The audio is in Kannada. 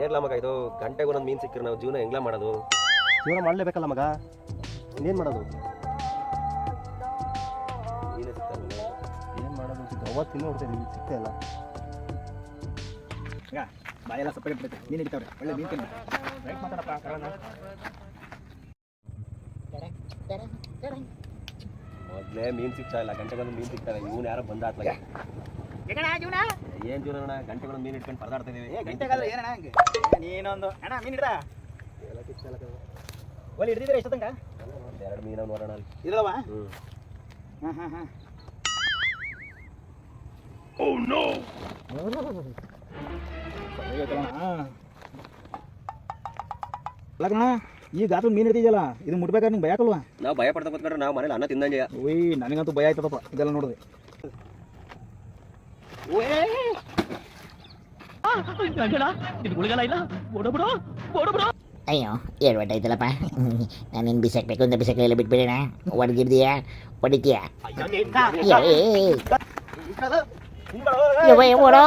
ಏರ್ಲ ಮಗ ಇದು ಗಂಟೆಗೆ ಒಂದೊಂದು ಮೀನು ಸಿಕ್ಕರೆ ನಾವು ಜೀವನ ಹೆಂಗ್ಲ ಮಾಡೋದು? ಜೀವನ ಮಾಡಲೇಬೇಕಲ್ಲ ಮಗ, ಇನ್ನೇನು ಮಾಡೋದು? ಮೀನೇ ಸಿಗ್ತಾರೆ. ಏನು ಮಾಡೋದು? ಅವತ್ತು ತಿನ್ನೋ ಹೊಡ್ತೇನೆ, ಸಿಗ್ತಾ ಇಲ್ಲ. ಬಾಯೆಲ್ಲ ಸಪ್ಪಗೆ ಬಿಡುತ್ತೆ, ಮೀನು ಹಿಡಿತಾವ್ರೆ, ಒಳ್ಳೆ ಮೀನು ತಿಂದು ರೈಟ್ ಮಾತಾಡಪ್ಪ ಕಾರಣ. ಮೊದಲೇ ಮೀನು ಸಿಗ್ತಾ ಇಲ್ಲ, ಗಂಟೆಗೆ ಒಂದು ಮೀನು ಸಿಗ್ತವೆ. ಇವನು ಯಾರೋ ಬಂದ ಆತ್ಲಾಗ ಏನು ಜೀವನ ಅಣ್ಣ, ಗಂಟೆಗೆ ಒಂದು ಮೀನು ಇಟ್ಕೊಂಡು ಪರದಾಡ್ತಾ ಇದೀವಿ. ಗಂಟೆಗಾದ್ರೆ ಏನಣ್ಣ ಹಂಗೆ ನೀನೊಂದು ಅಣ್ಣ ಮೀನು ಹಿಡ್ದ ಒಳ್ಳೆ ಹಿಡಿದಿದ್ರೆ ಎಷ್ಟು ತನಕ? ಎರಡು ಮೀನು ನೋಡೋಣ ಅಲ್ಲಿ ಇರಲ್ವಾ? ಹ್ಞೂ ಹಾಂ ಹಾಂ ಹಾಂ ಲಗ್ನ ಈ ಗಾತ್ರ ಮೀನು ಹಿಡಿದಿದೆಯಲ್ಲ, ಇದು ಮುಟ್ಬೇಕಾದ್ರೆ ನಿಂಗೆ ಭಯ ಹಾಕಲ್ವಾ? ನಾವು ಭಯ ಪಡ್ತಾ ಕೂತ್ಕೊಂಡ್ರೆ ನಾವು ಮನೇಲಿ ಅನ್ನ ತಿಂದಂಗೆ. ಓಯ್ ನನಗಂತೂ ಭಯ ಆಯ್ತದಪ್ಪ ಇದೆಲ್ಲ ನೋಡಿದೆ. ಅಯ್ಯೋ ಹೇಳ್ಬಿಟ್ಟಾಯ್ತಲ್ಲಪ್ಪ. ನಾನೇನು ಬಿಸಾಕ್ಬೇಕು ಅಂತ ಬಿಸಾಕಲೆಲ್ಲ ಬಿಟ್ಬಿಡೋಣ. ಹೊಡ್ಗಿರ್ದೀಯಾ ಹೊಡಿತೀಯಾ? ಓಡೋ